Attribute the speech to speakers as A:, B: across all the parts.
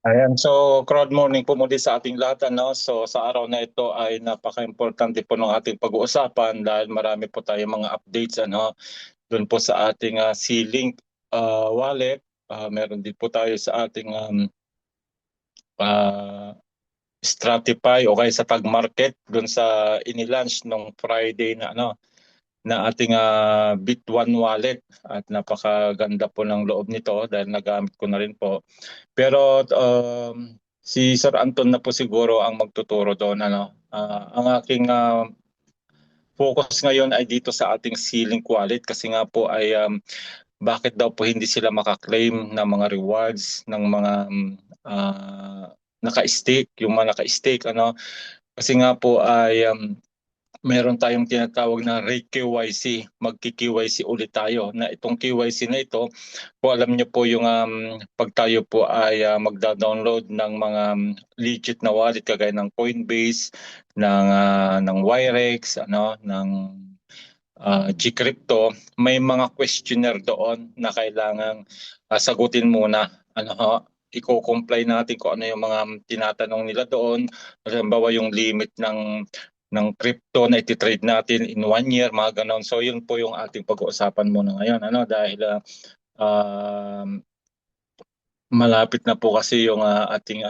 A: Ayan, so crowd morning po muli sa ating lahat. Ano? So sa araw na ito ay napaka-importante po ng ating pag-uusapan dahil marami po tayong mga updates doon po sa ating C-Link wallet. Meron din po tayo sa ating uh, Stratify o kaya sa Tag Market doon sa inilaunch nung Friday na ating Bit1 wallet at napakaganda po ng loob nito dahil nagamit ko na rin po. Pero si Sir Anton na po siguro ang magtuturo doon. Ang aking focus ngayon ay dito sa ating C-Link wallet kasi nga po ay bakit daw po hindi sila makaklaim ng mga rewards ng mga naka-stake, yung mga naka-stake kasi nga po ay meron tayong tinatawag na re-KYC. Magki-KYC ulit tayo na itong KYC na ito po alam niyo po yung pag tayo po ay magda-download ng mga legit na wallet kagaya ng Coinbase, ng Wirex, ng Gcrypto, may mga questionnaire doon na kailangang sagutin muna. Iko-comply natin kung ano yung mga tinatanong nila doon. Halimbawa yung limit ng crypto na iti-trade natin in 1 year, mga ganon. So yun po yung ating pag-uusapan muna ngayon. Dahil malapit na po kasi yung ating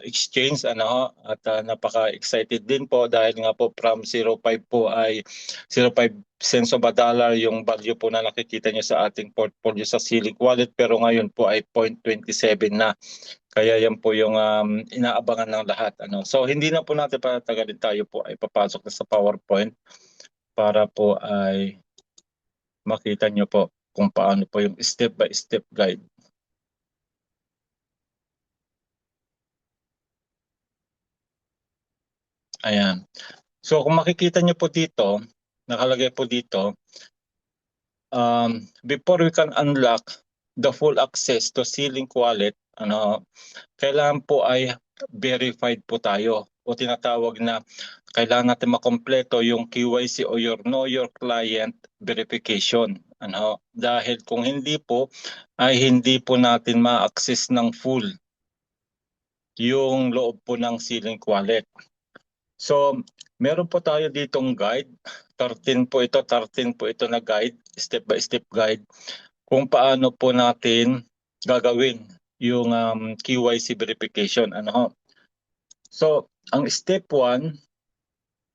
A: exchange at napaka-excited din po dahil nga po from 0.5 po ay 0.5 cents of a dollar yung value po na nakikita niyo sa ating portfolio sa Silic Wallet, pero ngayon po ay 0.27 na. Kaya yan po yung inaabangan ng lahat. So hindi na po natin patatagalin, tayo po ay papasok na sa PowerPoint para po ay makita niyo po kung paano po yung step by step guide. Ayan. So kung makikita niyo po dito, nakalagay po dito, before we can unlock the full access to C-Link Wallet, kailangan po ay verified po tayo o tinatawag na kailangan natin makompleto yung KYC o your Know Your Client verification. Dahil kung hindi po, ay hindi po natin ma-access ng full yung loob po ng C-Link Wallet. So, meron po tayo ditong guide. 13 po ito na guide, step by step guide kung paano po natin gagawin yung KYC verification. So, ang step 1,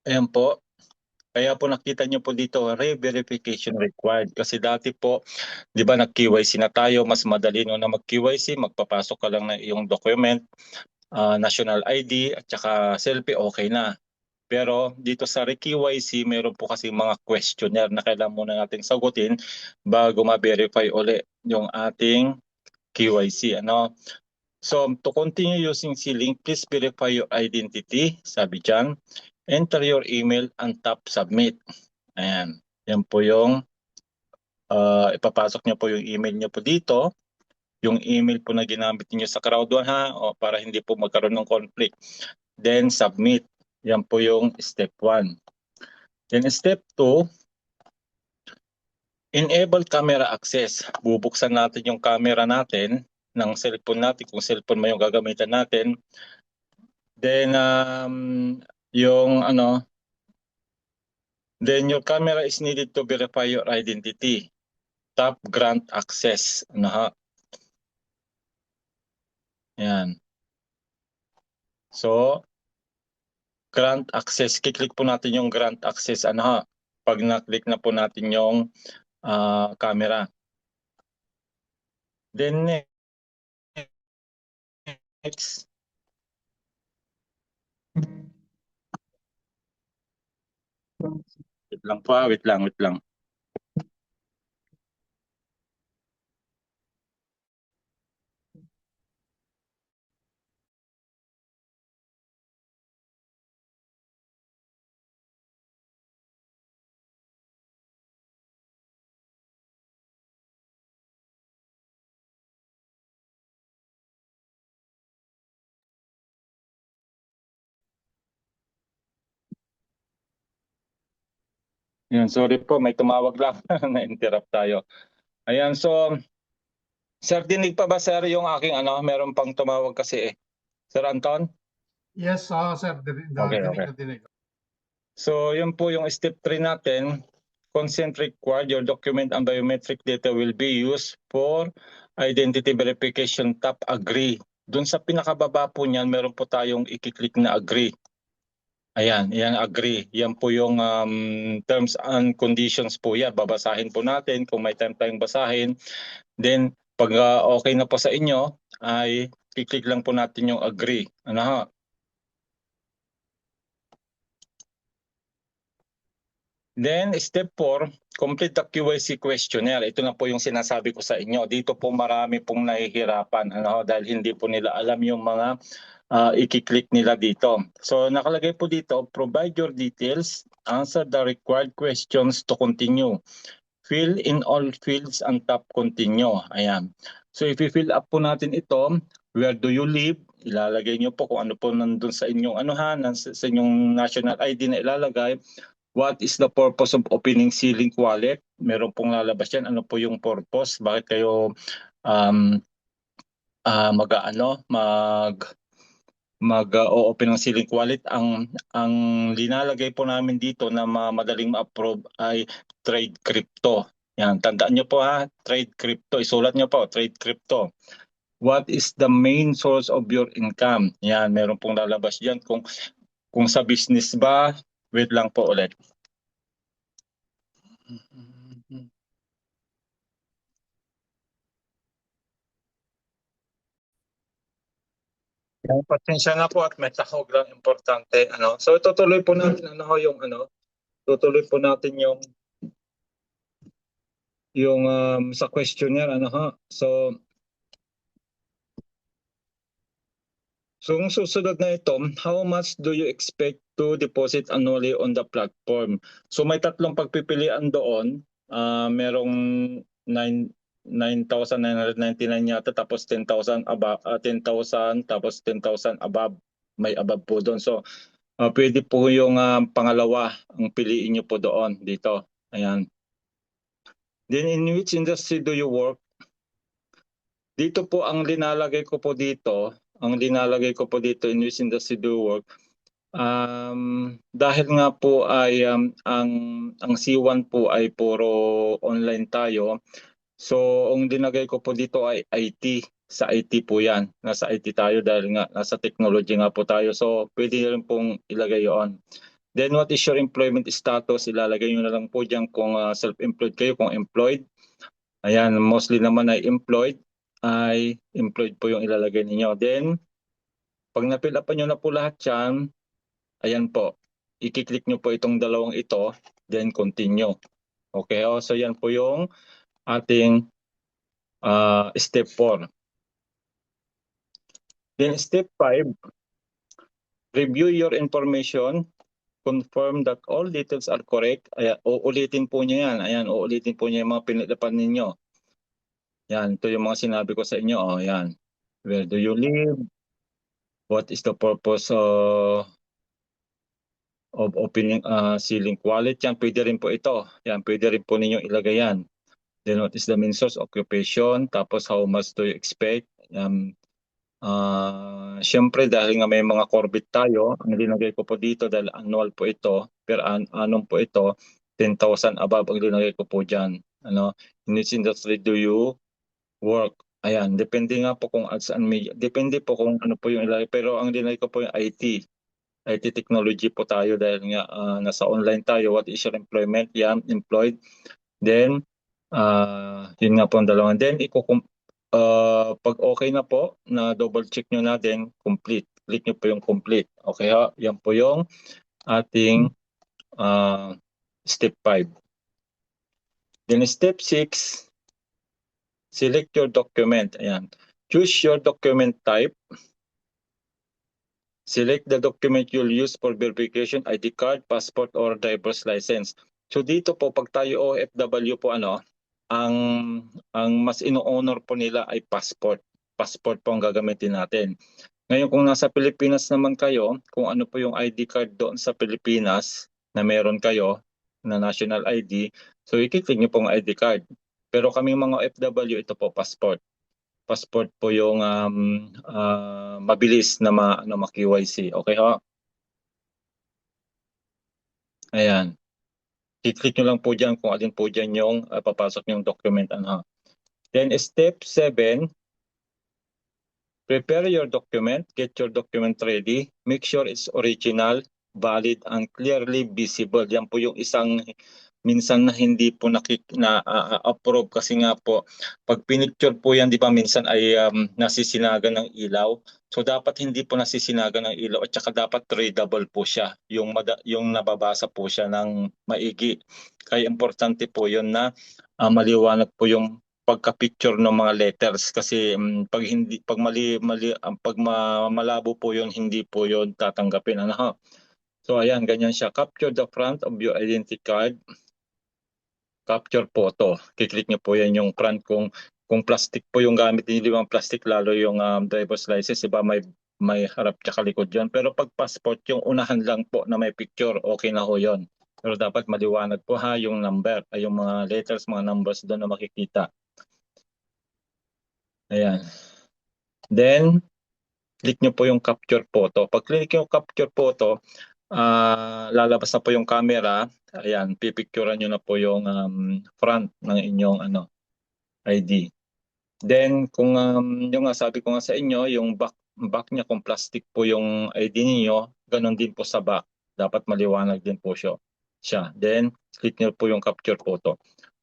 A: ayan po. Kaya po nakita niyo po dito, re-verification required. Kasi dati po, di ba nag-KYC na tayo, mas madali no na mag-KYC, magpapasok ka lang na iyong document, national ID at saka selfie, okay na. Pero dito sa re-KYC, meron po kasi mga questionnaire na kailangan muna nating sagutin bago ma-verify uli yung ating KYC. So to continue using C-Link, please verify your identity, sabi dyan. Enter your email and tap submit. Ayan. Yan po yung ipapasok niyo po yung email niyo po dito. Yung email po na ginamit niyo sa Crowd1 o para hindi po magkaroon ng conflict. Then submit. Yan po yung step 1. Then step 2, enable camera access. Bubuksan natin yung camera natin ng cellphone natin kung cellphone mo yung gagamitan natin. Then then your camera is needed to verify your identity. Tap grant access. Yan. So grant access, kiklik po natin yung grant access pag na-click na po natin yung camera. Then next, wait lang po, wait lang. Yan, sorry po, may tumawag lang na-interrupt tayo. Ayan, so Sir, dinig pa ba sir yung aking ano? Meron pang tumawag kasi eh. Sir Anton?
B: Yes, sir. Dinig
A: Okay,
B: dinig
A: okay.
B: na dinig.
A: So, yun po yung step 3 natin. Consent required. Your document and biometric data will be used for identity verification. Tap agree. Doon sa pinakababa po niyan, meron po tayong i-click na agree. Ayan, yan agree. Yan po yung terms and conditions po yan. Babasahin po natin kung may time tayong basahin. Then, pag okay na po sa inyo, ay i-click lang po natin yung agree. Ano ha? Then, step 4, complete the QYC questionnaire. Ito na po yung sinasabi ko sa inyo. Dito po marami pong nahihirapan dahil hindi po nila alam yung mga i-click nila dito. So, nakalagay po dito, provide your details, answer the required questions to continue. Fill in all fields and tap continue. Ayan. So, if i-fill up po natin ito, where do you live? Ilalagay nyo po kung ano po nandun sa inyong sa inyong national ID na ilalagay. What is the purpose of opening C-Link wallet? Meron pong lalabas yan. Ano po yung purpose? Bakit kayo mag-o-open ng C-Link wallet? Ang linalagay po namin dito na madaling ma-approve ay trade crypto. Yan, tandaan nyo po trade crypto. Isulat nyo po, trade crypto. What is the main source of your income? Yan, meron pong lalabas diyan kung sa business ba. Wait lang po ulit. Pasensya na po at may tahog lang importante. So tutuloy po natin tutuloy po natin yung sa questionnaire So yung susunod na ito, how much do you expect to deposit annually on the platform? So may tatlong pagpipilian doon. Merong 9,999 yata, tapos 10,000 above, 10,000 tapos 10,000 above. May above po doon. So pwede po yung pangalawa ang piliin nyo po doon dito. Ayan. Then in which industry do you work? Dito po ang linalagay ko po dito, in which industry do you work. Dahil nga po ay ang C1 po ay puro online tayo. So ang dinagay ko po dito ay IT. Sa IT po yan. Nasa IT tayo dahil nga nasa technology nga po tayo. So pwede rin pong ilagay yon. Then what is your employment status? Ilalagay nyo na lang po dyan kung self-employed kayo, kung employed. Ayan, mostly naman ay employed po yung ilalagay ninyo. Then, pag na-fill up nyo na po lahat yan, ayan po, i-click nyo po itong dalawang ito, then continue. Okay, so yan po yung ating step 4. Then step 5, review your information, confirm that all details are correct. Ayan, uulitin po niya yan. Ayan, uulitin po niya yung mga pinilapan ninyo. Yan, ito yung mga sinabi ko sa inyo. Yan. Where do you live? What is the purpose of opening C-Link wallet? Yan, pwede rin po ito. Yan, pwede rin po ninyong ilagay yan. Then what is the main source occupation? Tapos how much do you expect? Siyempre dahil nga may mga Corbit tayo, ang linagay ko po dito dahil annual po ito, per annum po ito, 10,000 above ang linagay ko po dyan. In which industry do you work? Ayan, depende nga po kung saan media. Depende po kung ano po yung ilagay. Pero ang linagay ko po yung IT. IT technology po tayo dahil nga nasa online tayo. What is your employment? Yan, employed. Then, yun nga po ang dalawang. Then, pag okay na po, na double check nyo na din, complete. Click nyo po yung complete. Okay ha? Yan po yung ating step 5. Then, step 6, select your document. Ayan. Choose your document type. Select the document you'll use for verification, ID card, passport, or driver's license. So dito po, pag tayo OFW po, ang mas ino-honor po nila ay passport. Passport po ang gagamitin natin. Ngayon, kung nasa Pilipinas naman kayo, kung ano po yung ID card doon sa Pilipinas na meron kayo, na national ID, so i-click nyo pong ID card. Pero kaming mga OFW, ito po, passport. passport po yung mabilis na ma-KYC. Okay ho? Ayan. I-click nyo lang po dyan kung alin po dyan yung papasok yung document. Ano. Then step 7, prepare your document, get your document ready, make sure it's original, valid, and clearly visible. Yan po yung isang minsan na hindi po approve kasi nga po pag pinicture po yan, di ba, minsan ay nasisinagan ng ilaw. So dapat hindi po nasisinagan ng ilaw at saka dapat readable po siya. Yung nababasa po siya ng maigi. Kaya importante po yun na maliwanag po yung pagka-picture ng mga letters kasi pag malabo po yun, hindi po yun tatanggapin. Ano ha? So ayan, ganyan siya. Capture the front of your identity card. Capture photo. Kiklik niyo po yan yung front kung plastic po yung gamit niyo, di ba plastic, lalo yung driver's license, di ba may harap tsaka likod yun. Pero pag passport, yung unahan lang po na may picture, okay na ho yun. Pero dapat maliwanag po ha, yung number, ay yung mga letters, mga numbers doon na makikita. Ayan. Then, click nyo po yung capture photo. Pag click yung capture photo, lalabas na po yung camera. Ayan, pipicturean nyo na po yung front ng inyong ID. Then, kung yung sabi ko nga sa inyo, yung back niya, kung plastic po yung ID niyo, ganun din po sa back. Dapat maliwanag din po siya. Then, click nyo po yung capture photo.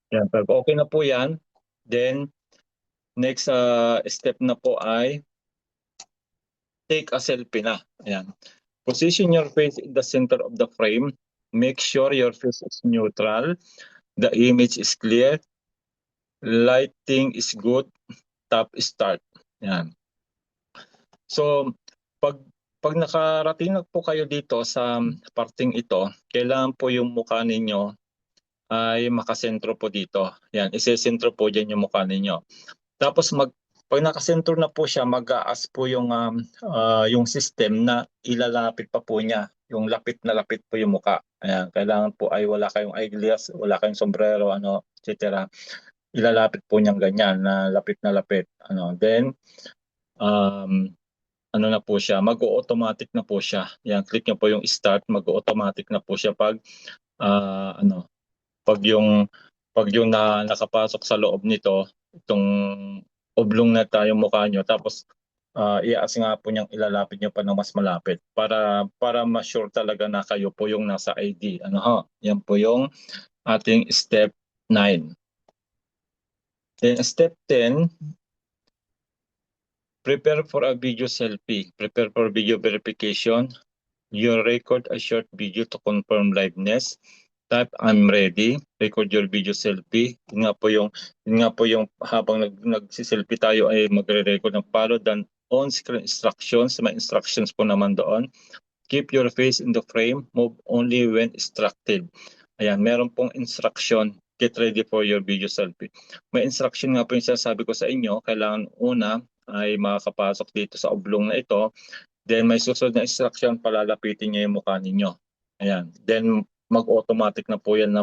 A: Yan, pag okay na po yan, then, next step na po ay take a selfie na. Ayan. Position your face in the center of the frame. Make sure your face is neutral. The image is clear. Lighting is good. Tap start. Yan. So, pag nakarating na po kayo dito sa parting ito, kailangan po yung mukha ninyo ay makasentro po dito. Yan, isesentro po dyan yung mukha ninyo. Tapos pag nakasentro na po siya, mag-aas po yung system na ilalapit pa po niya. Yung lapit na lapit po yung mukha. Ayan, kailangan po ay wala kayong eyeglass, wala kayong sombrero, etc. Ilalapit po niyang ganyan na lapit na lapit. Then, na po siya, mag-automatic na po siya. Yan, click niyo po yung start, mag-automatic na po siya pag pag yung nakapasok sa loob nito, itong oblong na tayong mukha nyo, tapos iaas nga po niyang ilalapit nyo pa na mas malapit para ma-sure talaga na kayo po yung nasa ID. Yan po yung ating step 9. Then step 10, prepare for a video selfie. Prepare for video verification. You record a short video to confirm liveness. Type I'm ready. Record your video selfie. Yun nga po yung habang nagsiselfie tayo ay magre-record ng follow the on-screen instructions. May instructions po naman doon. Keep your face in the frame. Move only when instructed. Ayan, meron pong instruction. Get ready for your video selfie. May instruction nga po yung sinasabi ko sa inyo. Kailangan una ay makakapasok dito sa oblong na ito. Then may susunod na instruction, palalapitin niyo yung mukha ninyo. Ayan. Then mag-automatic na po yan na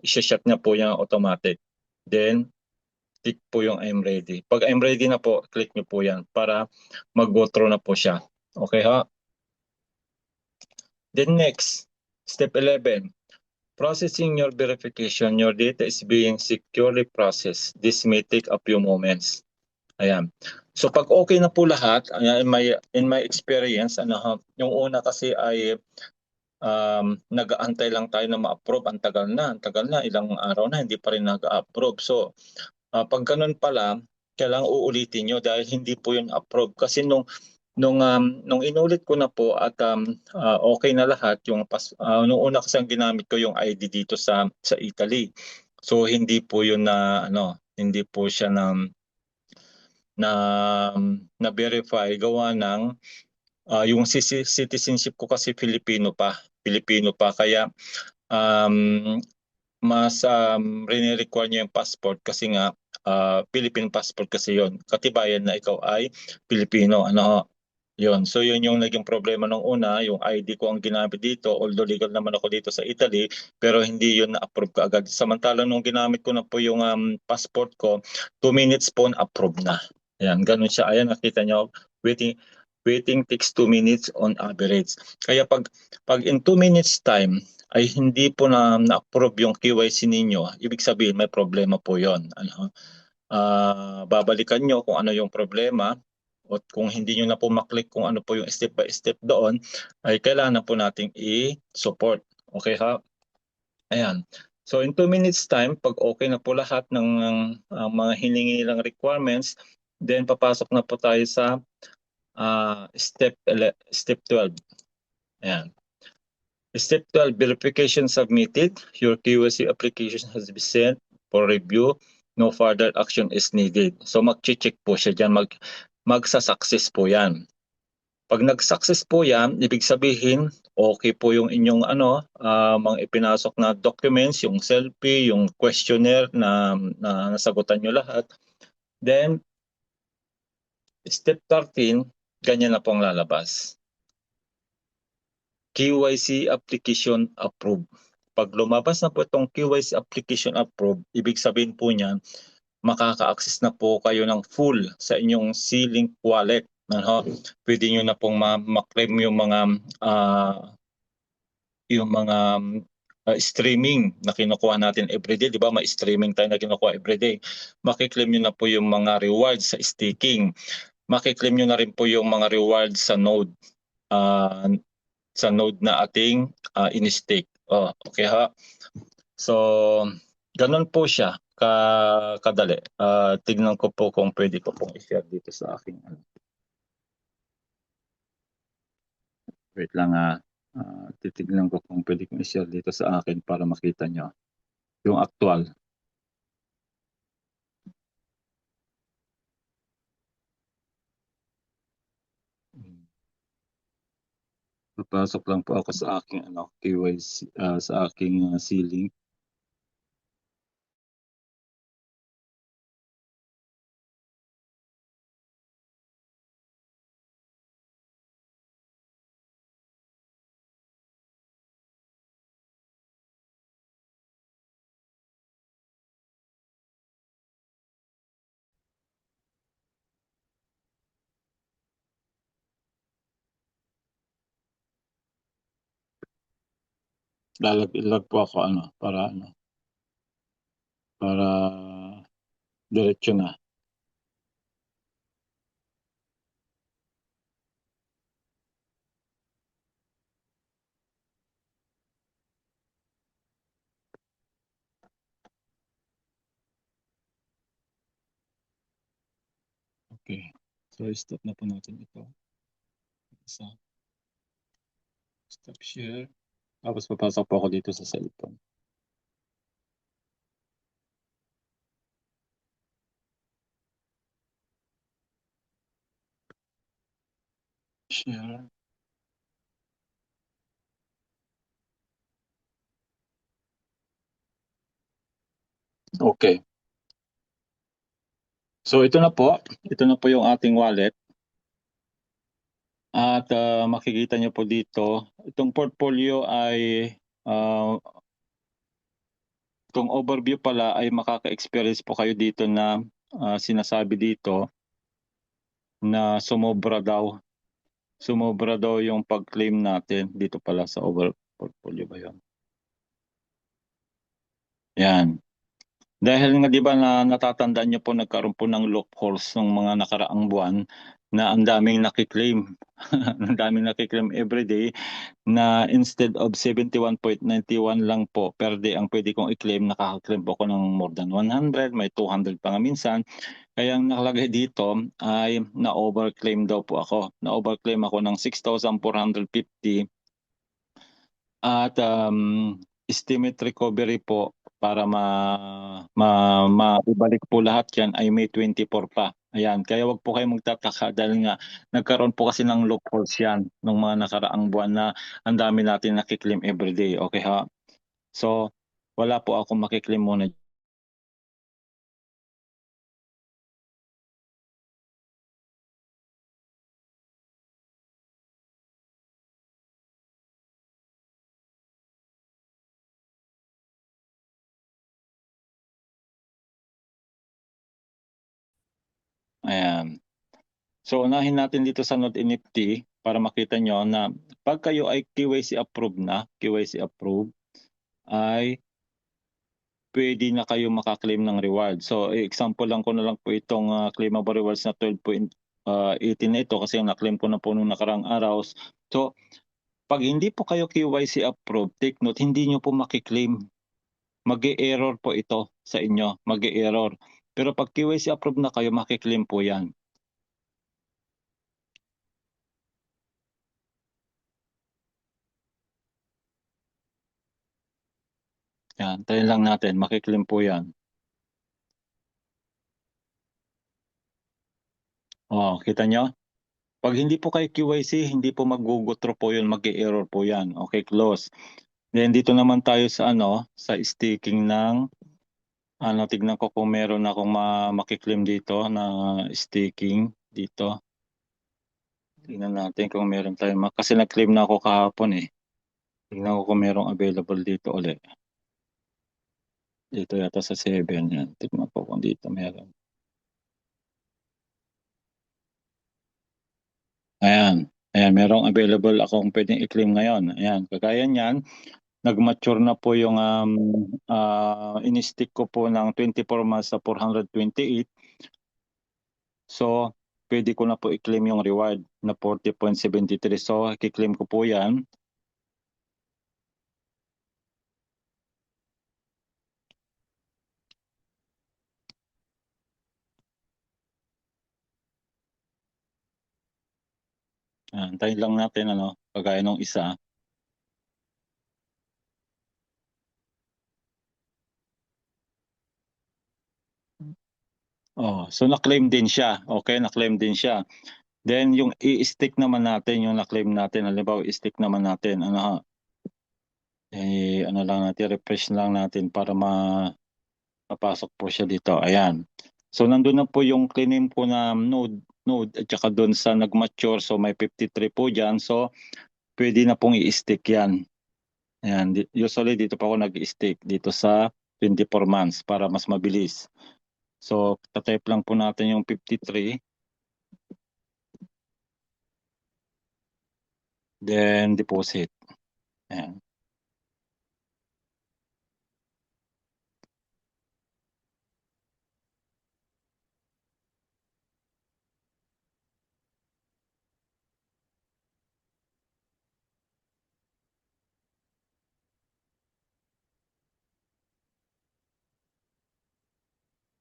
A: i-shut niya po yung automatic. Then click po yung I'm ready. Pag I'm ready na po, click niyo po yan para mag-go through na po siya. Okay ha? Then next, step 11. Processing your verification. Your data is being securely processed. This may take a few moments. Ayan. So pag okay na po lahat, in my experience, yung una kasi ay nag-aantay lang tayo na ma-approve. Ang tagal na, ilang araw na, hindi pa rin nag-approve. So pag ganun pala, kailangan uulitin nyo dahil hindi po yun approve. Kasi nung inulit ko na po at okay na lahat, nung una kasi ang ginamit ko yung ID dito sa Italy. So hindi po yun hindi po siya na verify gawa ng yung citizenship ko kasi Filipino pa kaya mas rini-require niya yung passport kasi nga Philippine passport kasi yon, katibayan na ikaw ay Pilipino. Yun. So yun yung naging problema nung una, yung ID ko ang ginamit dito, although legal naman ako dito sa Italy, pero hindi yun na-approve kaagad. Samantala nung ginamit ko na po yung passport ko, 2 minutes po na-approve na. Ayan, ganun siya. Ayan, nakita nyo, waiting takes 2 minutes on average. Kaya pag in 2 minutes time ay hindi po na-approve yung KYC ninyo, ibig sabihin may problema po yon. Ano? Babalikan nyo kung ano yung problema at kung hindi nyo na po maklik kung ano po yung step by step doon, ay kailangan na po nating i-support. Okay ha? Ayan. So in 2 minutes time, pag okay na po lahat ng mga hiningi nilang requirements, then papasok na po tayo sa step 12. Ayan. Step 12, verification submitted. Your KYC application has been sent for review. No further action is needed. So mag-check po siya dyan. Magsa-success po yan. Pag nag-success po yan, ibig sabihin, okay po yung inyong mga ipinasok na documents, yung selfie, yung questionnaire na nasagutan nyo lahat. Then, step 13, ganyan na pong lalabas. KYC application approved. Pag lumabas na po itong KYC application approved, ibig sabihin po niyan, makaka-access na po kayo ng full sa inyong C-Link wallet. Ano? Pwede nyo na pong ma-claim yung mga streaming na kinukuha natin everyday. Di ba? May streaming tayo na kinukuha everyday. Makiklaim nyo na po yung mga rewards sa staking. Makiklaim nyo na rin po yung mga rewards sa node. Sa node na ating in-stake. Okay ha? So, ganun po siya kadali. Tignan ko po kung pwede ko pong i-share dito sa aking wait lang titignan ko kung pwede kong i-share dito sa akin para makita nyo yung actual. Papasok lang po ako sa aking KYC sa aking C-Link. Lalag po ako para diretso na. Okay. So stop na po natin ito. Isa. Stop share. Tapos papasok po ako dito sa cellphone. Share. Okay. So ito na po. Ito na po yung ating wallet. At makikita nyo po dito, itong portfolio ay itong overview pala ay makaka-experience po kayo dito na sinasabi dito na sumobra daw yung pag-claim natin dito pala sa over portfolio ba yun? Yan. Dahil nga 'di ba na natatandaan niyo po nagkaroon po ng loopholes ng mga nakaraang buwan na ang daming nakiklaim. Ang daming nakiklaim everyday na instead of 71.91 lang po per day ang pwede kong i-claim, nakaka-claim po ako ng more than 100, may 200 pa nga minsan. Kaya ang nakalagay dito ay na-overclaim daw po ako. Na-overclaim ako ng 6,450 at estimate recovery po para maibalik po lahat yan ay May 24 pa. Ayan, kaya wag po kayo magtataka dahil nga nagkaroon po kasi ng loopholes yan ng mga nakaraang buwan na ang dami natin nakiklaim everyday. Okay ha? So, wala po akong makiklaim muna Ayan. So unahin natin dito sa Node NFT para makita nyo na pag kayo ay KYC approved na, KYC approved, ay pwede na kayo makaklaim ng reward. So example lang ko na lang po itong claimable rewards na 12.18 na ito kasi na-claim ko na po nung nakarang araw. So pag hindi po kayo KYC approved, take note, hindi nyo po makiklaim. Mag-e-error po ito sa inyo, mag-e-error. Pero pag KYC approved na kayo, makiklaim po yan. Yan, tayo lang natin, makiklaim po yan. Oh, kita nyo? Pag hindi po kayo QYC, hindi po mag-go-through po yun, mag-e-error po yan. Okay, close. Then dito naman tayo sa sa staking ng tignan ko kung meron akong makiklaim dito na staking dito. Tingnan natin kung meron tayo kasi nag-claim na ako kahapon eh. Tingnan ko kung merong available dito ulit. Dito yata sa 7 yan. Tingnan ko kung dito meron. Ayan. Ayan, merong available akong pwedeng i-claim ngayon. Ayan, kagaya niyan, nag-mature na po yung in-stick ko po ng 24 months sa 428. So, pwede ko na po i-claim yung reward na 40.73. So, i-claim ko po yan. Antayin lang natin kagaya nung isa. Oh, so na-claim din siya. Okay, na-claim din siya. Then yung i-stick naman natin, yung na-claim natin, halimbawa i-stick naman natin, lang natin, refresh lang natin para mapasok po siya dito. Ayan. So nandun na po yung claim ko na node at saka doon sa nag-mature. So may 53 po dyan. So pwede na pong i-stick yan. Ayan. Usually dito pa ako nag-stick dito sa 24 months para mas mabilis. So tatype lang po natin yung 53. Then deposit. Ayan.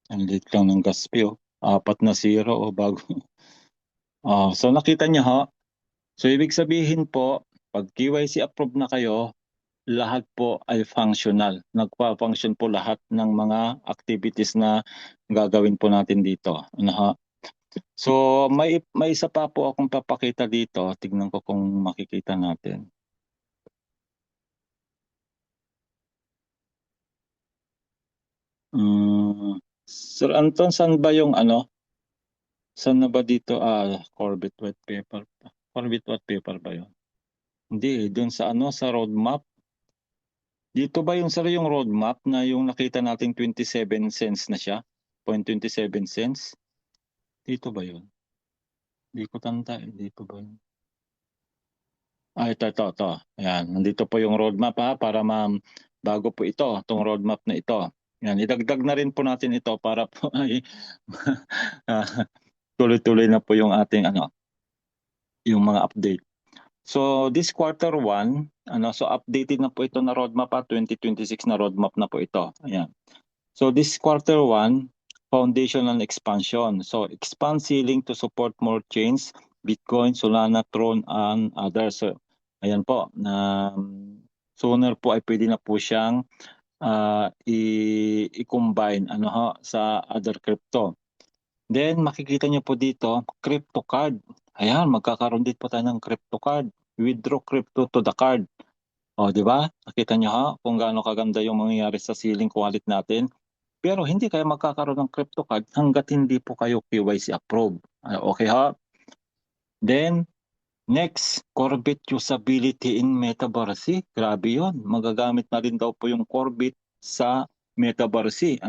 A: Ang liit lang ng gas fee, oh. 4 na zero o bago. So nakita niyo ha. So ibig sabihin po, pag KYC approved na kayo, lahat po ay functional. Nagpa-function po lahat ng mga activities na gagawin po natin dito. Ha? So may isa pa po akong papakita dito. Tignan ko kung makikita natin. Sir Anton, saan ba yung Saan na ba dito? Corbett white paper. Corbett white paper ba yun? Hindi, dun sa sa roadmap. Dito ba yung sir yung roadmap na yung nakita nating 27 cents na siya? 0.27 cents? Dito ba yun? Hindi ko tanda. Dito ba yun? Ito. Ayan, nandito po yung roadmap para bago po ito, itong roadmap na ito. Yan, idagdag na rin po natin ito para po ay ah, tuloy-tuloy na po yung ating yung mga update. So this quarter 1, so updated na po ito na roadmap 2026 na roadmap na po ito. Ayan. So this quarter 1, foundational expansion. So expand ceiling to support more chains, Bitcoin, Solana, Tron, and others. So ayan po, sooner po ay pwede na po siyang i-combine sa other crypto. Then makikita niyo po dito, crypto card. Ayan, magkakaroon din po tayo ng crypto card. Withdraw crypto to the card. O, di ba? Nakita niyo kung gaano kaganda yung mangyayari sa ceiling wallet natin. Pero hindi kayo magkakaroon ng crypto card hanggat hindi po kayo KYC approved. Okay ha? Then, next, Corbit usability in Metaverse. Grabe yun. Magagamit na rin daw po yung Corbit sa Metaverse.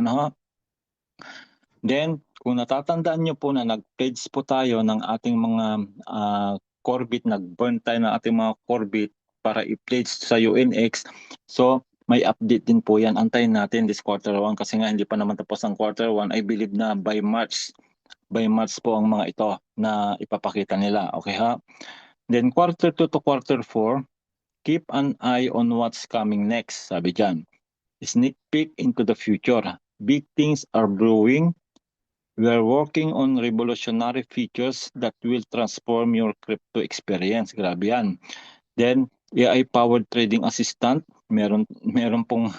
A: Then, kung natatandaan nyo po na nag-pledge po tayo ng ating mga Corbit, nag-burn tayo ng ating mga Corbit para i-pledge sa UNX. So, may update din po yan. Antayin natin this quarter 1 kasi nga hindi pa naman tapos ang quarter 1. I believe na by March po ang mga ito na ipapakita nila. Okay ha? Then quarter 2 to quarter 4, keep an eye on what's coming next, sabi dyan. Sneak peek into the future. Big things are brewing. We are working on revolutionary features that will transform your crypto experience. Grabe yan. Then, AI-powered trading assistant. Meron pong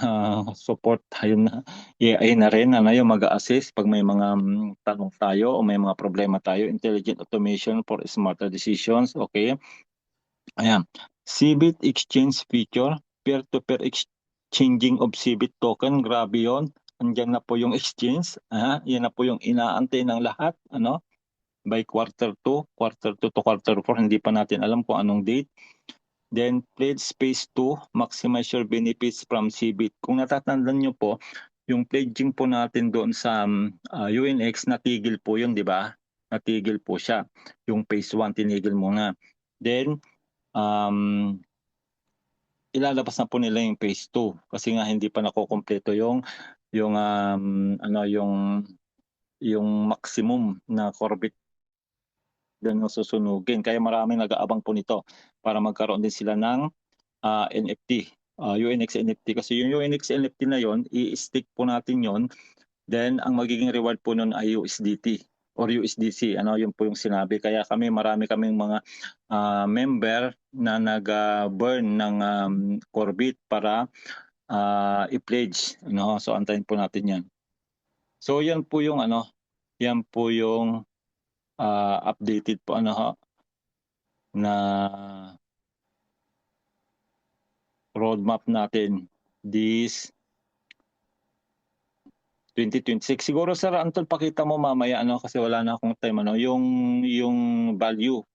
A: support tayo na AI na rin na yung mag-a-assist pag may mga tanong tayo o may mga problema tayo. Intelligent automation for smarter decisions. Okay. Ayan. CBIT exchange feature. Peer-to-peer exchanging of CBIT token. Grabe yon. Andyan na po yung exchange. Yan na po yung inaantay ng lahat. Ano? By quarter 2 to quarter 4. Hindi pa natin alam kung anong date. Then pledge phase 2, maximize your benefits from CBIT. Kung natatandaan nyo po, yung pledging po natin doon sa UNX, natigil po yun, di ba? Natigil po siya. Yung phase 1, tinigil muna. Then, ilalabas na po nila yung phase 2 kasi nga hindi pa nakokompleto yung maximum na Corbit na susunugin. Kaya maraming nag-aabang po nito para magkaroon din sila ng NFT, UNX NFT. Kasi yung UNX NFT na yon, i-stick po natin yon. Then ang magiging reward po nun ay USDT or USDC. Yun po yung sinabi. Kaya marami kaming mga member na nag-burn ng Corbit para i-pledge. So antayin po natin yan. So yan po yung updated po na roadmap natin this 2026. Siguro Sir Anton, pakita mo mamaya kasi wala na akong time yung value,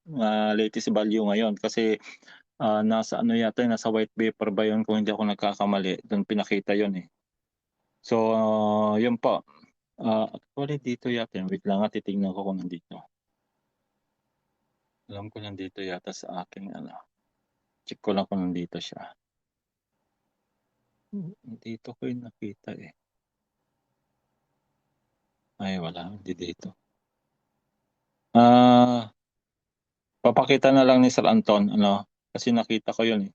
A: latest value ngayon kasi nasa nasa white paper ba yun kung hindi ako nagkakamali, doon pinakita yun eh. So yun po. Actually dito yata, wait lang titingnan ko kung nandito. Alam ko nandito yata sa aking check ko lang kung nandito siya. Dito ko yung nakita eh. Ay wala, hindi dito. Papakita na lang ni Sir Anton, kasi nakita ko yun eh.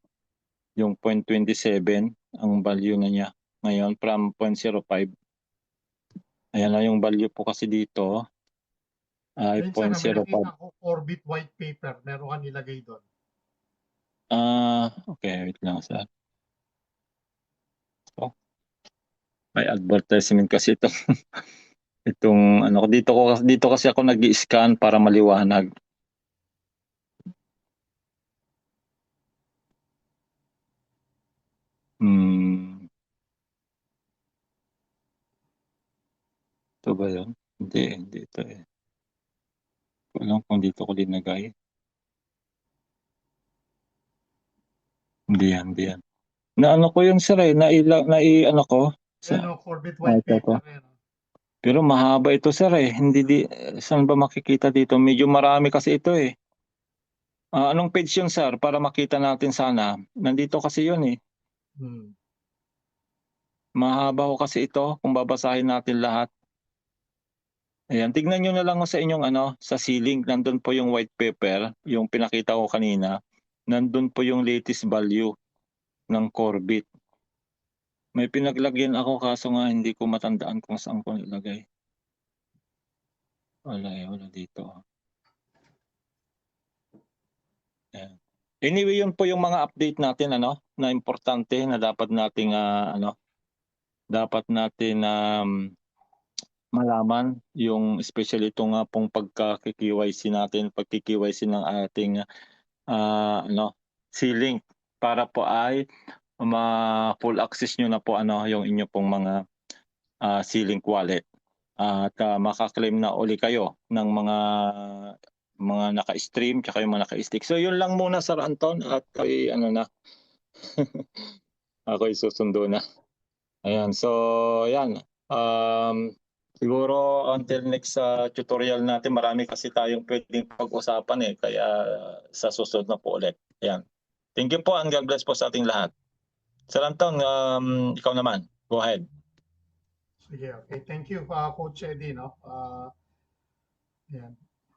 A: Yung 0.27, ang value na niya ngayon from 0.05. Ayan na yung value po kasi dito ay
B: Ayun, sir, may
A: 0.05.
B: nakita ko Orbit white paper. Meron ka nilagay doon.
A: Okay, wait lang sir. So, may advertisement kasi itong dito kasi ako nag-i-scan para maliwanag. Ito ba yun? Hindi ito eh. Alam kung dito ko linagay. Hindi yan. Naano ko yun sir eh, ano ko.
B: Orbit white paper.
A: Pero mahaba ito sir eh. Saan ba makikita dito? Medyo marami kasi ito eh. Anong page yun sir para makita natin sana? Nandito kasi yun eh. Mahaba ko kasi ito kung babasahin natin lahat. Ayan, tignan nyo na lang sa inyong sa ceiling. Nandun po yung white paper, yung pinakita ko kanina. Nandun po yung latest value ng Corbit. May pinaglagyan ako kaso nga hindi ko matandaan kung saan ko nilagay. Wala dito. Ayan. Anyway, yun po yung mga update natin na importante na dapat nating malaman yung especially ito nga pong pagka-KYC natin, pag-KYC ng ating C-Link para po ay full access nyo na po yung inyo pong mga C-Link wallet at makaklaim na uli kayo ng mga naka-stream tsaka yung mga naka-stick. So yun lang muna Sir Anton at ako susundo na. Ayan, so yan. Siguro until next tutorial natin, marami kasi tayong pwedeng pag-usapan kaya sa susunod na po ulit. Ayan. Thank you po and God bless po sa ating lahat. Sir Anton, ikaw naman. Go ahead.
B: Sige, okay. Thank you, Coach Eddie, no? Yan.